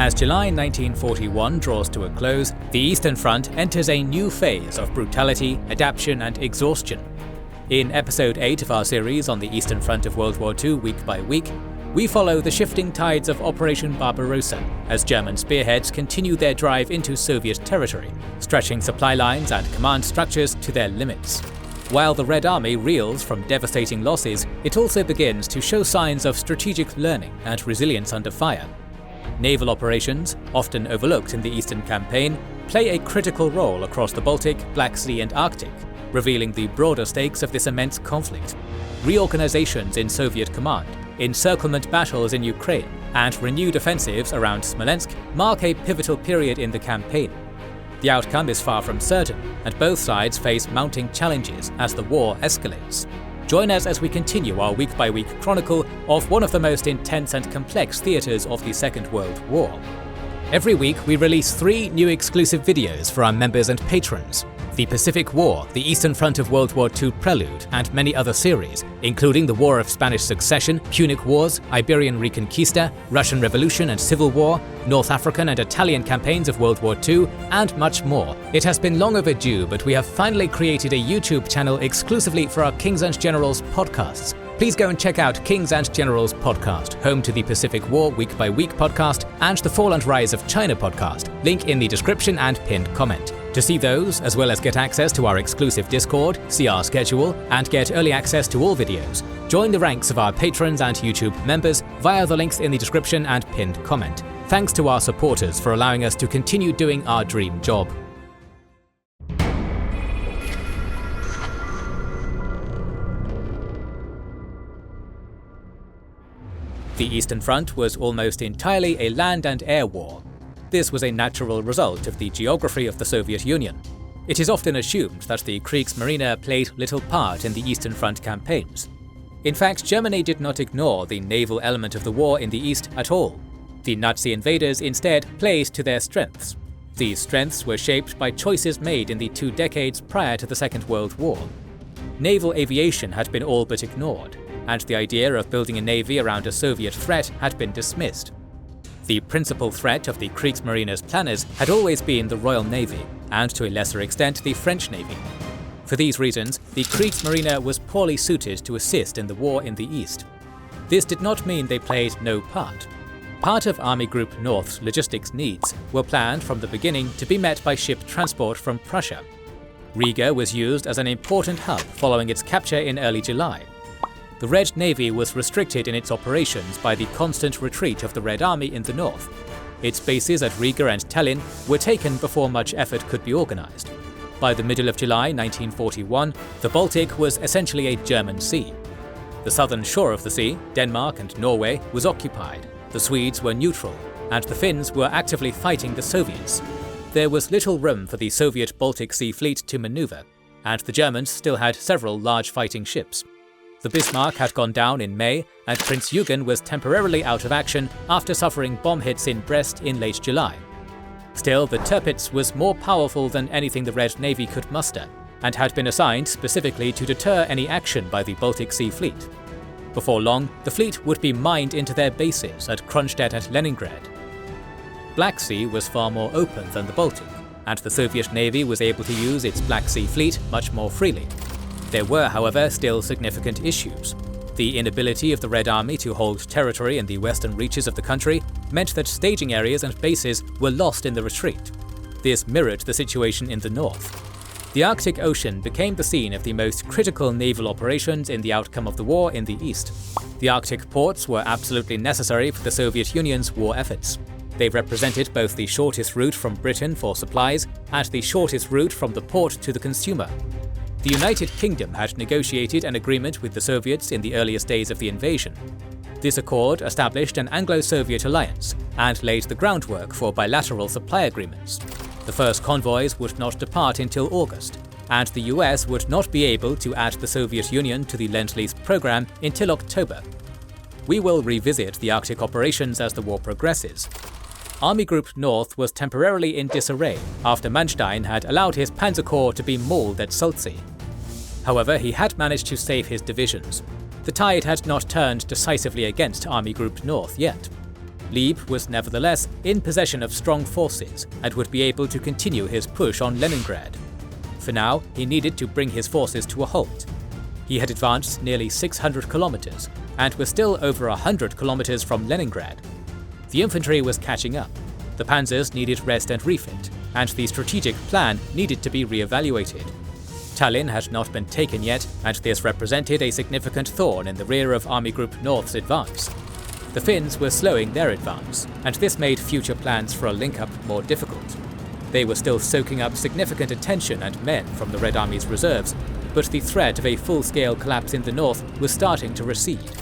As July 1941 draws to a close, the Eastern Front enters a new phase of brutality, adaptation and exhaustion. In Episode 8 of our series on the Eastern Front of World War II week by week, we follow the shifting tides of Operation Barbarossa as German spearheads continue their drive into Soviet territory, stretching supply lines and command structures to their limits. While the Red Army reels from devastating losses, it also begins to show signs of strategic learning and resilience under fire. Naval operations, often overlooked in the Eastern Campaign, play a critical role across the Baltic, Black Sea and Arctic, revealing the broader stakes of this immense conflict. Reorganizations in Soviet command, encirclement battles in Ukraine, and renewed offensives around Smolensk mark a pivotal period in the campaign. The outcome is far from certain, and both sides face mounting challenges as the war escalates. Join us as we continue our week-by-week chronicle of one of the most intense and complex theatres of the Second World War. Every week we release 3 new exclusive videos for our members and patrons. The Pacific War, the Eastern Front of World War II Prelude, and many other series, including the War of Spanish Succession, Punic Wars, Iberian Reconquista, Russian Revolution and Civil War, North African and Italian campaigns of World War II, and much more. It has been long overdue, but we have finally created a YouTube channel exclusively for our Kings and Generals podcasts. Please go and check out Kings and Generals podcast, home to the Pacific War Week by Week podcast and the Fall and Rise of China podcast, link in the description and pinned comment. To see those, as well as get access to our exclusive Discord, see our schedule, and get early access to all videos, join the ranks of our patrons and YouTube members via the links in the description and pinned comment. Thanks to our supporters for allowing us to continue doing our dream job. The Eastern Front was almost entirely a land and air war. This was a natural result of the geography of the Soviet Union. It is often assumed that the Kriegsmarine played little part in the Eastern Front campaigns. In fact, Germany did not ignore the naval element of the war in the East at all. The Nazi invaders instead played to their strengths. These strengths were shaped by choices made in the 2 decades prior to the Second World War. Naval aviation had been all but ignored, and the idea of building a navy around a Soviet threat had been dismissed. The principal threat of the Kriegsmarine's planners had always been the Royal Navy, and to a lesser extent the French Navy. For these reasons, the Kriegsmarine was poorly suited to assist in the war in the East. This did not mean they played no part. Part of Army Group North's logistics needs were planned from the beginning to be met by ship transport from Prussia. Riga was used as an important hub following its capture in early July. The Red Navy was restricted in its operations by the constant retreat of the Red Army in the north. Its bases at Riga and Tallinn were taken before much effort could be organized. By the middle of July 1941, the Baltic was essentially a German sea. The southern shore of the sea, Denmark and Norway, was occupied, the Swedes were neutral, and the Finns were actively fighting the Soviets. There was little room for the Soviet Baltic Sea Fleet to maneuver, and the Germans still had several large fighting ships. The Bismarck had gone down in May, and Prince Eugen was temporarily out of action after suffering bomb hits in Brest in late July. Still, the Tirpitz was more powerful than anything the Red Navy could muster, and had been assigned specifically to deter any action by the Baltic Sea Fleet. Before long, the fleet would be mined into their bases at Kronstadt and Leningrad. Black Sea was far more open than the Baltic, and the Soviet Navy was able to use its Black Sea Fleet much more freely. There were, however, still significant issues. The inability of the Red Army to hold territory in the western reaches of the country meant that staging areas and bases were lost in the retreat. This mirrored the situation in the north. The Arctic Ocean became the scene of the most critical naval operations in the outcome of the war in the east. The Arctic ports were absolutely necessary for the Soviet Union's war efforts. They represented both the shortest route from Britain for supplies and the shortest route from the port to the consumer. The United Kingdom had negotiated an agreement with the Soviets in the earliest days of the invasion. This accord established an Anglo-Soviet alliance and laid the groundwork for bilateral supply agreements. The first convoys would not depart until August, and the US would not be able to add the Soviet Union to the Lend-Lease program until October. We will revisit the Arctic operations as the war progresses. Army Group North was temporarily in disarray after Manstein had allowed his Panzer Corps to be mauled at Salzsee. However, he had managed to save his divisions. The tide had not turned decisively against Army Group North yet. Lieb was nevertheless in possession of strong forces and would be able to continue his push on Leningrad. For now, he needed to bring his forces to a halt. He had advanced nearly 600 kilometers and was still over 100 kilometers from Leningrad. The infantry was catching up, the panzers needed rest and refit, and the strategic plan needed to be re-evaluated. Tallinn had not been taken yet, and this represented a significant thorn in the rear of Army Group North's advance. The Finns were slowing their advance, and this made future plans for a link-up more difficult. They were still soaking up significant attention and men from the Red Army's reserves, but the threat of a full-scale collapse in the north was starting to recede.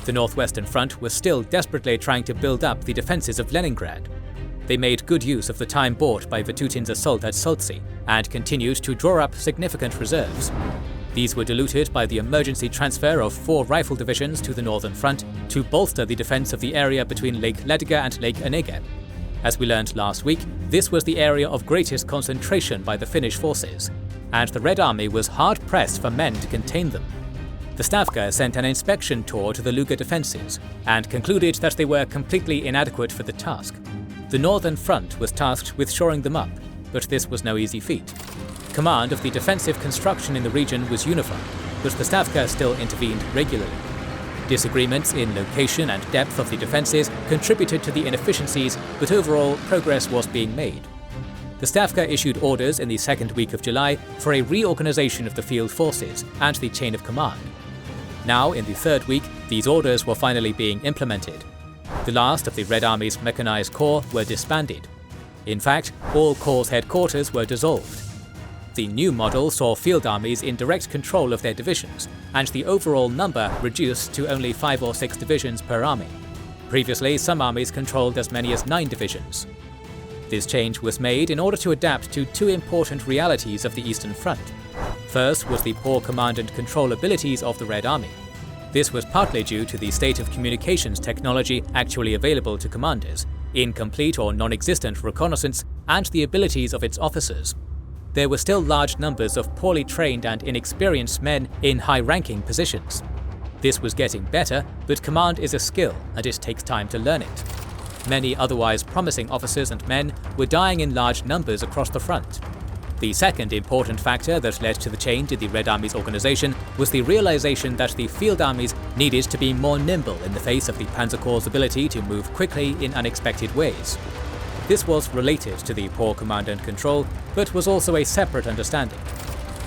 The Northwestern Front was still desperately trying to build up the defences of Leningrad. They made good use of the time bought by Vatutin's assault at Soltsi, and continued to draw up significant reserves. These were diluted by the emergency transfer of 4 rifle divisions to the northern front to bolster the defence of the area between Lake Ladoga and Lake Onega. As we learned last week, this was the area of greatest concentration by the Finnish forces, and the Red Army was hard-pressed for men to contain them. The Stavka sent an inspection tour to the Luga defences, and concluded that they were completely inadequate for the task. The northern front was tasked with shoring them up, but this was no easy feat. Command of the defensive construction in the region was unified, but the Stavka still intervened regularly. Disagreements in location and depth of the defences contributed to the inefficiencies, but overall progress was being made. The Stavka issued orders in the second week of July for a reorganization of the field forces and the chain of command. Now, in the third week, these orders were finally being implemented. The last of the Red Army's mechanized corps were disbanded. In fact, all corps' headquarters were dissolved. The new model saw field armies in direct control of their divisions, and the overall number reduced to only 5 or 6 divisions per army. Previously, some armies controlled as many as 9 divisions. This change was made in order to adapt to 2 important realities of the Eastern Front. First was the poor command and control abilities of the Red Army. This was partly due to the state of communications technology actually available to commanders, incomplete or non-existent reconnaissance, and the abilities of its officers. There were still large numbers of poorly trained and inexperienced men in high-ranking positions. This was getting better, but command is a skill and it takes time to learn it. Many otherwise promising officers and men were dying in large numbers across the front. The second important factor that led to the change in the Red Army's organization was the realization that the field armies needed to be more nimble in the face of the Panzer Corps' ability to move quickly in unexpected ways. This was related to the poor command and control, but was also a separate understanding.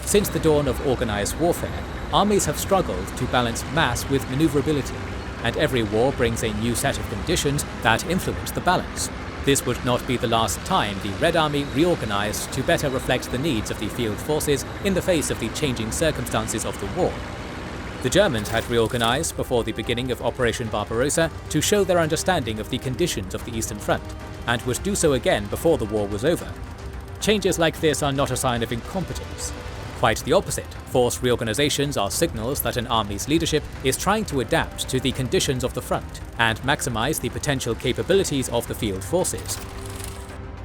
Since the dawn of organized warfare, armies have struggled to balance mass with maneuverability, and every war brings a new set of conditions that influence the balance. This would not be the last time the Red Army reorganized to better reflect the needs of the field forces in the face of the changing circumstances of the war. The Germans had reorganized before the beginning of Operation Barbarossa to show their understanding of the conditions of the Eastern Front, and would do so again before the war was over. Changes like this are not a sign of incompetence. Quite the opposite, force reorganizations are signals that an army's leadership is trying to adapt to the conditions of the front and maximize the potential capabilities of the field forces.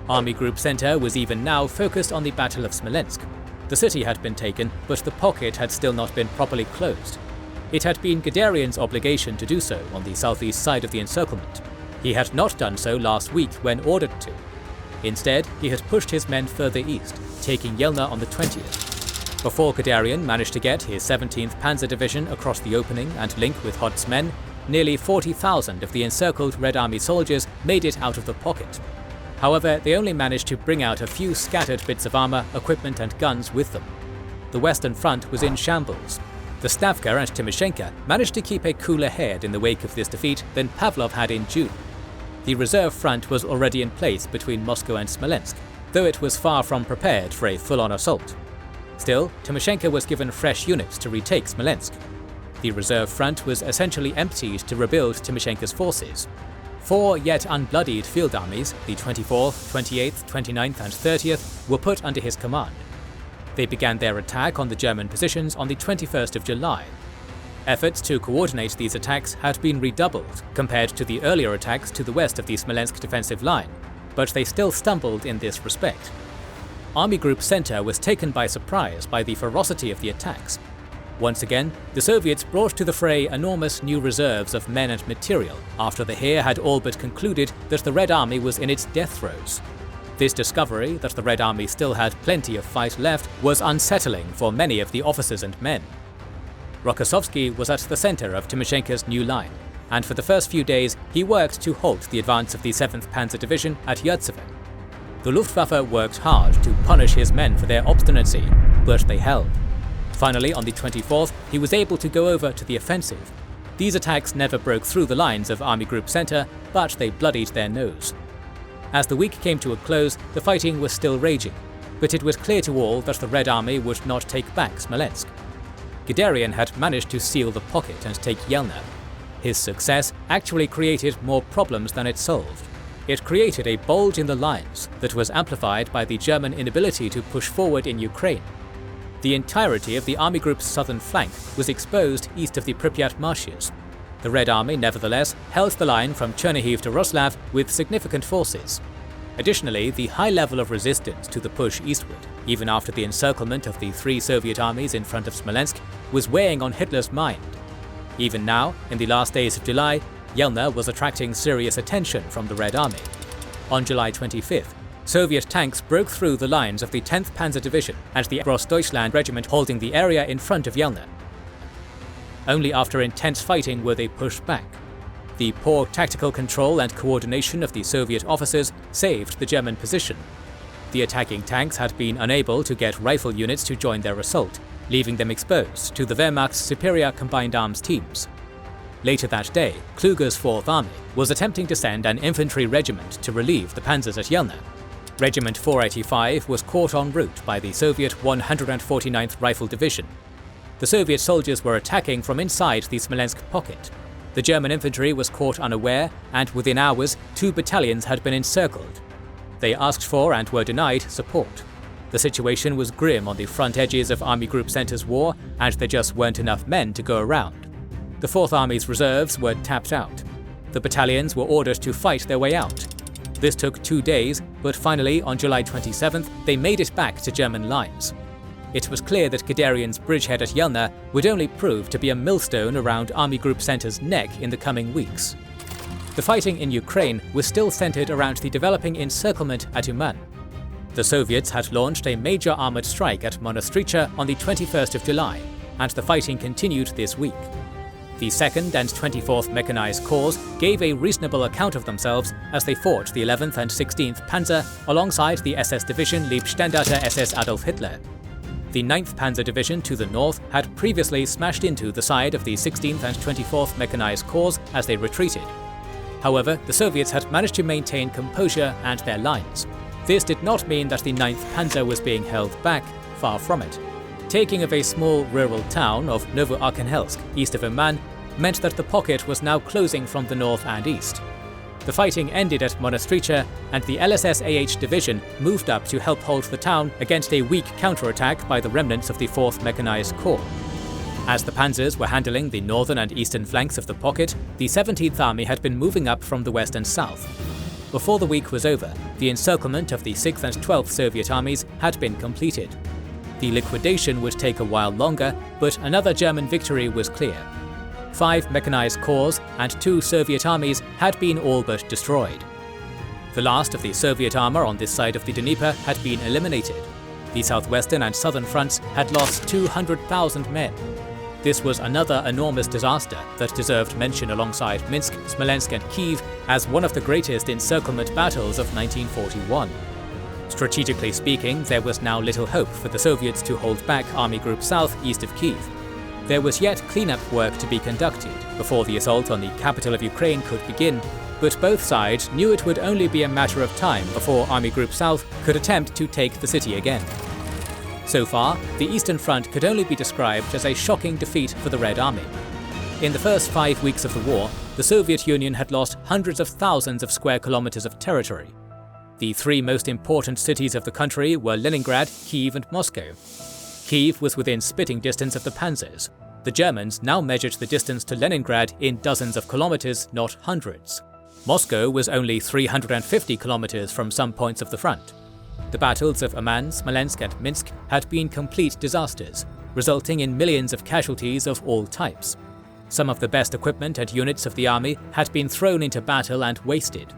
Army Group Center was even now focused on the Battle of Smolensk. The city had been taken, but the pocket had still not been properly closed. It had been Guderian's obligation to do so on the southeast side of the Encirclement. He had not done so last week when ordered to. Instead, he had pushed his men further east, taking Yelnya on the 20th. Before Guderian managed to get his 17th Panzer Division across the opening and link with Hod's men, nearly 40,000 of the encircled Red Army soldiers made it out of the pocket. However, they only managed to bring out a few scattered bits of armor, equipment and guns with them. The Western Front was in shambles. The Stavka and Timoshenko managed to keep a cooler head in the wake of this defeat than Pavlov had in June. The reserve front was already in place between Moscow and Smolensk, though it was far from prepared for a full-on assault. Still, Timoshenko was given fresh units to retake Smolensk. The reserve front was essentially emptied to rebuild Timoshenko's forces. 4 yet unbloodied field armies, the 24th, 28th, 29th and 30th, were put under his command. They began their attack on the German positions on the 21st of July. Efforts to coordinate these attacks had been redoubled compared to the earlier attacks to the west of the Smolensk defensive line, but they still stumbled in this respect. Army Group Center was taken by surprise by the ferocity of the attacks. Once again, the Soviets brought to the fray enormous new reserves of men and material after the Heer had all but concluded that the Red Army was in its death throes. This discovery, that the Red Army still had plenty of fight left, was unsettling for many of the officers and men. Rokossovsky was at the center of Timoshenko's new line, and for the first few days he worked to halt the advance of the 7th Panzer Division at Yurtsevo. The Luftwaffe worked hard to punish his men for their obstinacy, but they held. Finally, on the 24th, he was able to go over to the offensive. These attacks never broke through the lines of Army Group Center, but they bloodied their nose. As the week came to a close, the fighting was still raging, but it was clear to all that the Red Army would not take back Smolensk. Guderian had managed to seal the pocket and take Yelnya. His success actually created more problems than it solved. It created a bulge in the lines that was amplified by the German inability to push forward in Ukraine. The entirety of the Army Group's southern flank was exposed east of the Pripyat marshes. The Red Army, nevertheless, held the line from Chernihiv to Roslav with significant forces. Additionally, the high level of resistance to the push eastward, even after the encirclement of the 3 Soviet armies in front of Smolensk, was weighing on Hitler's mind. Even now, in the last days of July, Yelnya was attracting serious attention from the Red Army. On July 25th, Soviet tanks broke through the lines of the 10th Panzer Division and the Grossdeutschland Regiment holding the area in front of Yelnya. Only after intense fighting were they pushed back. The poor tactical control and coordination of the Soviet officers saved the German position. The attacking tanks had been unable to get rifle units to join their assault, leaving them exposed to the Wehrmacht's superior combined arms teams. Later that day, Kluger's 4th Army was attempting to send an infantry regiment to relieve the panzers at Yelnya. Regiment 485 was caught en route by the Soviet 149th Rifle Division. The Soviet soldiers were attacking from inside the Smolensk pocket. The German infantry was caught unaware, and within hours, 2 battalions had been encircled. They asked for and were denied support. The situation was grim on the front edges of Army Group Center's war, and there just weren't enough men to go around. The 4th Army's reserves were tapped out. The battalions were ordered to fight their way out. This took 2 days, but finally, on July 27th, they made it back to German lines. It was clear that Guderian's bridgehead at Yelnya would only prove to be a millstone around Army Group Center's neck in the coming weeks. The fighting in Ukraine was still centered around the developing encirclement at Uman. The Soviets had launched a major armored strike at Monostricha on the 21st of July, and the fighting continued this week. The 2nd and 24th Mechanized Corps gave a reasonable account of themselves as they fought the 11th and 16th Panzer alongside the SS Division Liebstandarte SS Adolf Hitler. The 9th Panzer Division to the north had previously smashed into the side of the 16th and 24th Mechanized Corps as they retreated. However, the Soviets had managed to maintain composure and their lines. This did not mean that the 9th Panzer was being held back, far from it. Taking of a small rural town of Novoarkhangelsk east of Uman meant that the pocket was now closing from the north and east. The fighting ended at Monostricha, and the LSS-AH division moved up to help hold the town against a weak counterattack by the remnants of the 4th Mechanized Corps. As the panzers were handling the northern and eastern flanks of the pocket, the 17th Army had been moving up from the west and south. Before the week was over, the encirclement of the 6th and 12th Soviet armies had been completed. The liquidation would take a while longer, but another German victory was clear. 5 mechanized corps and 2 Soviet armies had been all but destroyed. The last of the Soviet armor on this side of the Dnieper had been eliminated. The southwestern and southern fronts had lost 200,000 men. This was another enormous disaster that deserved mention alongside Minsk, Smolensk and Kiev as one of the greatest encirclement battles of 1941. Strategically speaking, there was now little hope for the Soviets to hold back Army Group South east of Kiev. There was yet cleanup work to be conducted before the assault on the capital of Ukraine could begin, but both sides knew it would only be a matter of time before Army Group South could attempt to take the city again. So far, the Eastern Front could only be described as a shocking defeat for the Red Army. In the first 5 weeks of the war, the Soviet Union had lost hundreds of thousands of square kilometers of territory. The 3 most important cities of the country were Leningrad, Kiev and Moscow. Kiev was within spitting distance of the panzers. The Germans now measured the distance to Leningrad in dozens of kilometers, not hundreds. Moscow was only 350 kilometers from some points of the front. The battles of Uman, Smolensk and Minsk had been complete disasters. resulting in millions of casualties of all types. Some of the best equipment and units of the army had been thrown into battle and wasted.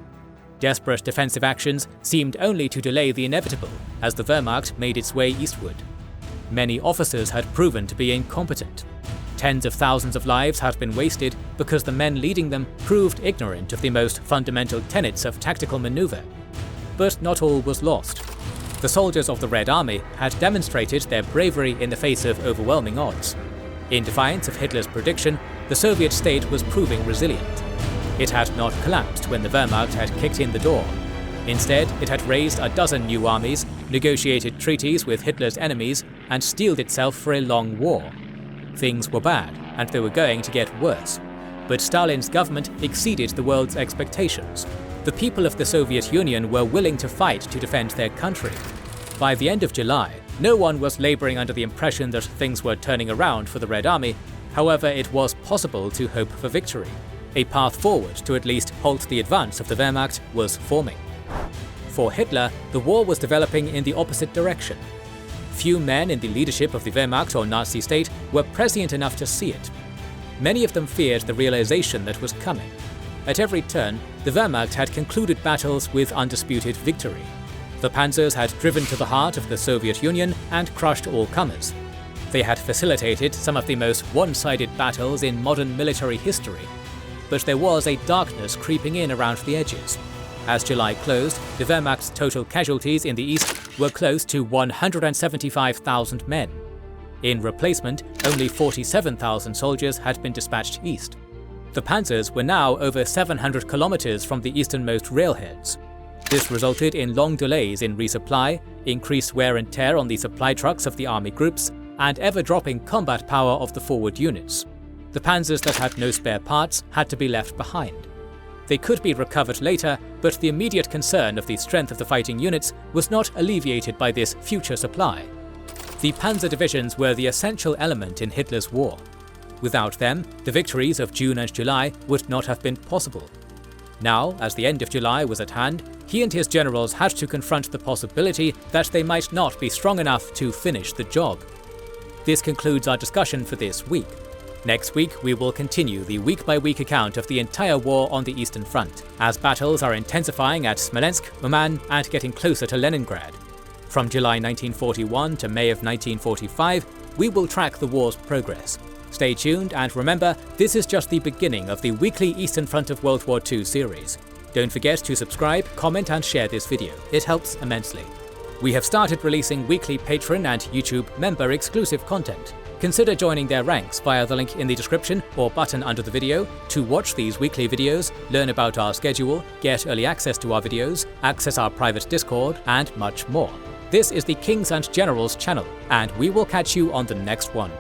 Desperate defensive actions seemed only to delay the inevitable as the Wehrmacht made its way eastward. Many officers had proven to be incompetent. Tens of thousands of lives had been wasted because the men leading them proved ignorant of the most fundamental tenets of tactical maneuver. But not all was lost. The soldiers of the Red Army had demonstrated their bravery in the face of overwhelming odds. In defiance of Hitler's prediction, the Soviet state was proving resilient. It had not collapsed when the Wehrmacht had kicked in the door. Instead, it had raised a dozen new armies, negotiated treaties with Hitler's enemies, and steeled itself for a long war. Things were bad, and they were going to get worse. But Stalin's government exceeded the world's expectations. The people of the Soviet Union were willing to fight to defend their country. By the end of July, no one was laboring under the impression that things were turning around for the Red Army. However, it was possible to hope for victory. A path forward to at least halt the advance of the Wehrmacht was forming. For Hitler, the war was developing in the opposite direction. Few men in the leadership of the Wehrmacht or Nazi state were prescient enough to see it. Many of them feared the realization that was coming. At every turn, the Wehrmacht had concluded battles with undisputed victory. The panzers had driven to the heart of the Soviet Union and crushed all comers. They had facilitated some of the most one-sided battles in modern military history. But there was a darkness creeping in around the edges. As July closed, the Wehrmacht's total casualties in the east were close to 175,000 men. In replacement, only 47,000 soldiers had been dispatched east. The panzers were now over 700 kilometers from the easternmost railheads. This resulted in long delays in resupply, increased wear and tear on the supply trucks of the army groups, and ever-dropping combat power of the forward units. The panzers that had no spare parts had to be left behind. They could be recovered later, but the immediate concern of the strength of the fighting units was not alleviated by this future supply. The panzer divisions were the essential element in Hitler's war. Without them, the victories of June and July would not have been possible. Now, as the end of July was at hand, he and his generals had to confront the possibility that they might not be strong enough to finish the job. This concludes our discussion for this week. Next week, we will continue the week-by-week account of the entire war on the Eastern Front, as battles are intensifying at Smolensk, Uman, and getting closer to Leningrad. From July 1941 to May of 1945, we will track the war's progress. Stay tuned, and remember, this is just the beginning of the weekly Eastern Front of World War II series. Don't forget to subscribe, comment, and share this video. It helps immensely. We have started releasing weekly Patreon and YouTube member-exclusive content. Consider joining their ranks via the link in the description or button under the video to watch these weekly videos, learn about our schedule, get early access to our videos, access our private Discord, and much more. This is the Kings and Generals channel, and we will catch you on the next one.